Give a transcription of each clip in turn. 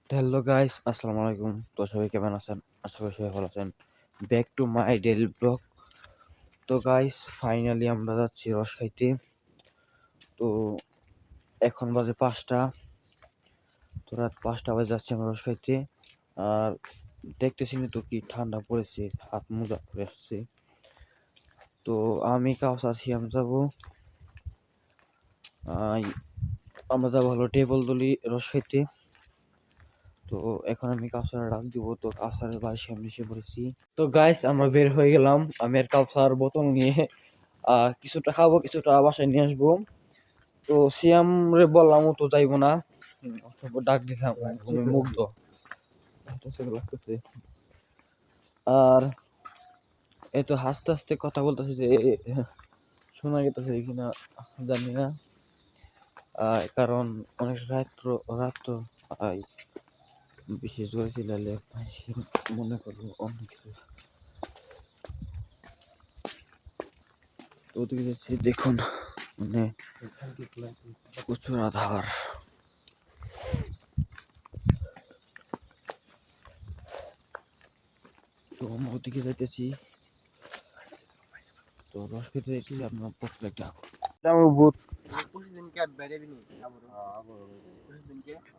Hello guys, আসসালামু আলাইকুম। তো সবাই কেমন আছেন? আশা করি সবাই ভালো আছেন। Back to my daily blog. তো গাইস, ফাইনালি আমরা যাচ্ছি রস খাইতে। তো এখন বাজে 5টা। তো রাত 5টা বাজে যাচ্ছি আমরা রস খাইতে। আর দেখতেছি না তো কি ঠান্ডা পড়েছে, হাত মোজা পরে আসছে। তো আমি কাউসার সিয়াম যাবো। আমরা যাবো হলো টেবল দলি রস খাইতে। তো এখন আমি কাউসার ডাক দিব, তো কাউসারের বাড়ির সামনে এসে পড়েছি। তো গাইস, আমরা বের হয়ে গেলাম। আমি আর কাউসার বোতল নিয়ে কিছুটা খাবো, কিছুটা বাসায় নিয়ে আসবো। তো সিয়াম রে বললাম, ও তো যাইবো না। অথবা ডাক দিলাম, ঘুমে মুগ্ধ লাগতেছে। আর এই তো হাসতে হাসতে কথা বলতেছে যে শোনা গেতেছে কিনা জানি না। কারণ অনেক রাত বিশেষ করে চিল্লালে মনে করবো অনেক কিছু। তো ওদিকে যাচ্ছি, দেখুন মানে প্রচুর আধার। তো আমরা ওদিকে যাইতেছি। তো রস খেতে যাইছি, আপনার প্রত্যেক ডাকুন বুথ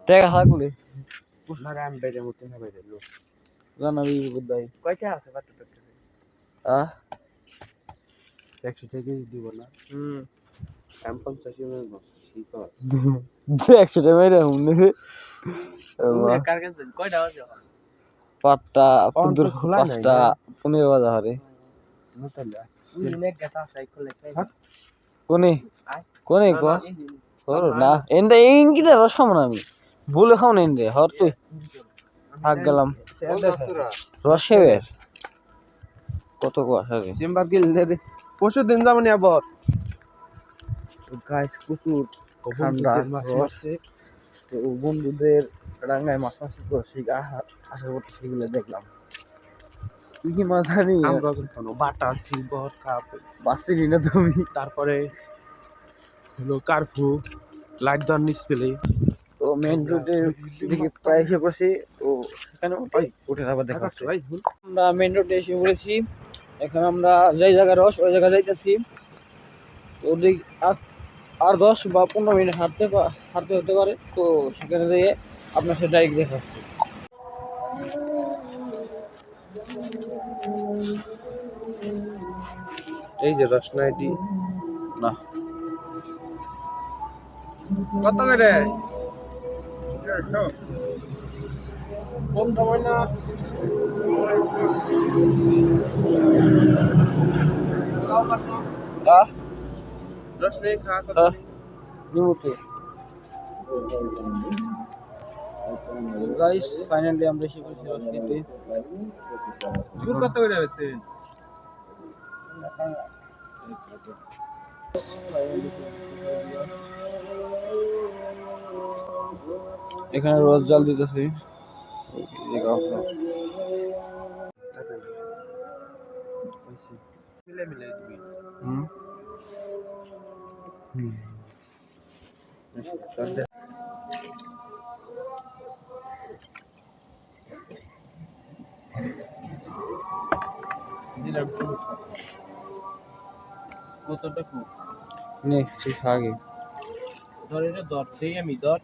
টাকা হাগুলে জানাবি বুধাই কয়টা আছে আহ 100 টাকা দিব না। M50 শীত আছে। 100 টাকা মেরে হুমনে পাঁচটা 15 বাজা হারে কোনে কোনে কো না এন্ডা ইনকিটা রস খাবো না আমি, ভুলে খাও না এন্ডে হর তুই থাক গেলাম রস খেবের কত কুয়াশা রে চেম্বার গেলে রে পরশু দিন যাবনি আবার গাইস প্রচুর ঠান্ডা মাছ রস। মারছে। তো বন্ধুদের রাঙ্গায় মাছ মাছ তো আশা করতে সেগুলো দেখলাম। কি কি মাছ জানি আমরা যখন বাটা সিলভার কাপ বাসি না তুমি। তারপরে হলো কার্ফু লাইট দন ডিসপ্লে। তো মেইন রোডের দিকে প্রায় এসে পড়ছি। তো সেখানে উঠে আবার দেখা হচ্ছে। আমরা মেইন রোডে এসে পড়েছি। এখন আমরা যেই জায়গায় রস ওই জায়গায় যাইতেছি। ওদিক আর 10 বা 15 মিনিট হাঁটতে হতে পারে। তো সেখানে যেয়ে আপনার সাথে ডাইরেক্ট দেখা হচ্ছে। এই যে রসনাইটি না কত করে কম দামে না রসনাই খা কত নিমুতে গাইস, ফাইনালি আমরা এসে পড়েছি রস খেতে। দূর কত করে আছে এখানে রস জাল দিতেছি। মিলে মিলে দিবি দিলাম কতটা কু নে ঠিক আগে ধর এটা ধর সেই আমি ধর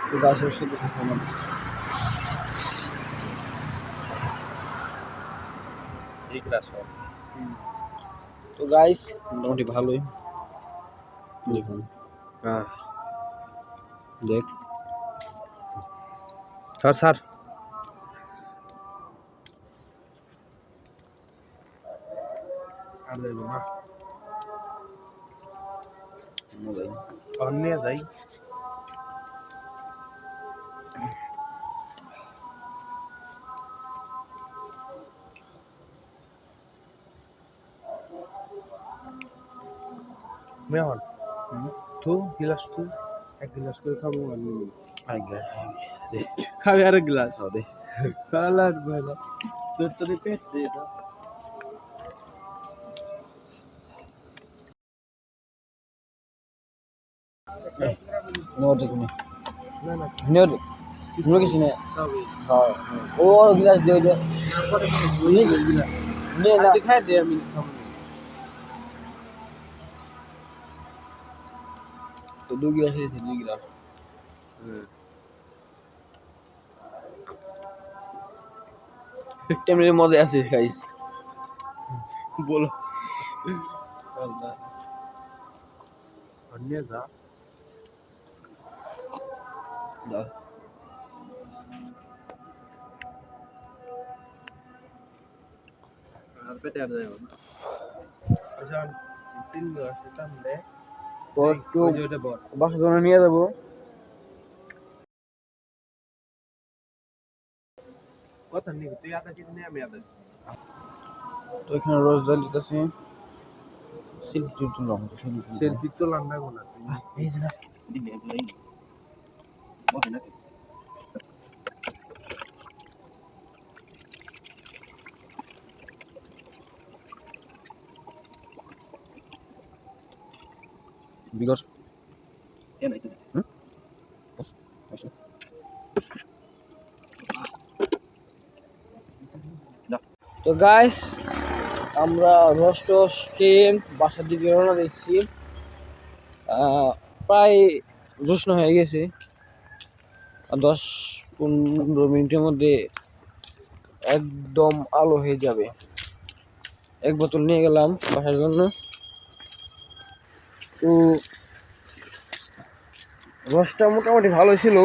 তো গাছের সাথে খাবো। এই ক্লাস তো গাইস, মোটামুটি ভালোই। দেখুন দেখ স্যার স্যার আলে না মজাই। অন্য যাই মেহন তো গিলাস তো এক গিলাস করে খাবো আমি আগে দে খাবে আর এক গ্লাস দে কালার ভালো तो रिपीट दे दो नो देखने ना ना नो नो किसी ने तभी हाँ वो गिलास दे दे ये गिला नहीं ना दिखाई दे अभी हम तो दो गिलास ही थे दो गिलास টেমরের মধ্যে আছে গাইস बोलो अल्लाह अन्य था দাও पे टैप दे अच्छा 3 ग्लास এটা हमने তো একটু ওই যে ওটা বল বাসা জন্য নিয়ে যাবো কথা নেই তুই আদা কিনে আমি আদা তো এখানে রোজ জ্বালিতেছে সেলফি তুললাম সেলফি তো লান্না গোনা এই যে না বিকজ তো গাইস আমরা রস টস খেয়ে বাসার দিকে রওনা দিচ্ছি প্রায় জ্যোৎস্না হয়ে গেছে 10-15 মিনিটের মধ্যে একদম আলো হয়ে যাবে এক বোতল নিয়ে গেলাম বাসার জন্য তো রসটা মোটামুটি ভালো ছিল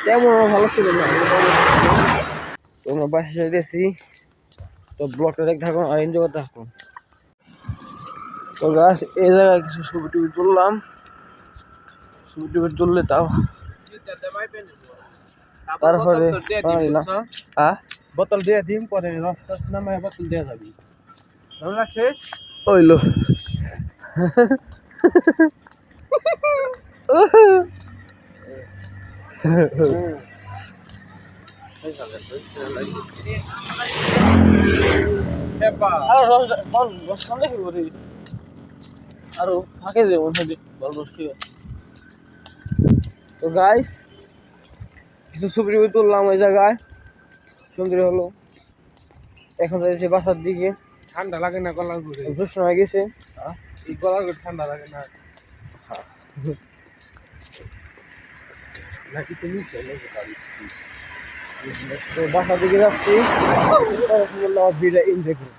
তেমন ভালো ছিল না তো আমরা বাসায় যেতেছি তো ব্লগটা দেখতে থাকুন আর এনজয় করতে থাকুন তো গাছ এই জায়গায় কিছু ছবি টবি তুললাম ছবি টবি তুললে তাও তারপরে হ্যাঁ বোতল দিয়ে দিম পরে রস টস নামায় বোতল দিয়ে যাবি রান্না শেষ ওইলো আরো রস দেখি বলি আরো ফাঁকে দেবো রস খেয়ে তো গাইস কিছু ছবি টবি তুললাম ওই জায়গায় সুন্দর হলো এখন যাচ্ছি বাসার দিকে ঠান্ডা লাগে না গলার ঘুরে জ্যোৎস্না হয়ে গেছে এই গলার ঘুরে ঠান্ডা লাগে না নাকি তুমি চলে যাবে তো বাসার দিকে যাচ্ছি ভিডিও এনজয় করি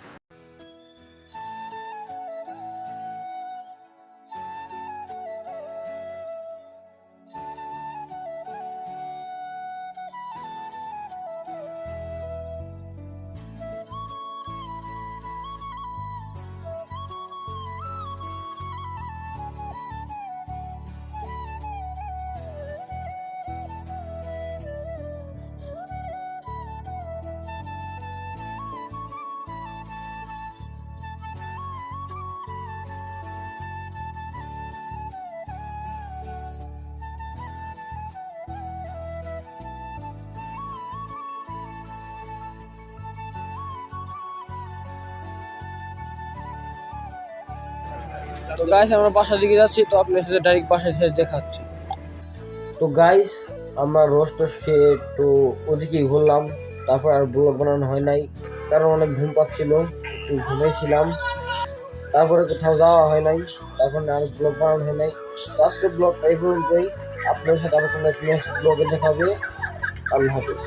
তো গাইস আমরা বাসার দিকে যাচ্ছি তো আপনার সাথে ডাইরেক্ট বাসায় থেকে দেখাচ্ছি তো গাইস আমরা রোজ টোস খেয়ে একটু ওদিকে ঘুরলাম তারপর আর ব্লগ বানানো হয় নাই কারণ অনেক ঘুম পাচ্ছিল একটু ঘুমিয়েছিলাম তারপরে কোথাও যাওয়া হয় নাই তারপর আর ব্লগ বানানো হয় নাই তো আজকের ব্লগটা এই পর্যন্তই আপনার সাথে আবার কোনো নেক্সট ব্লগে দেখাবে আল্লাহ হাফিজ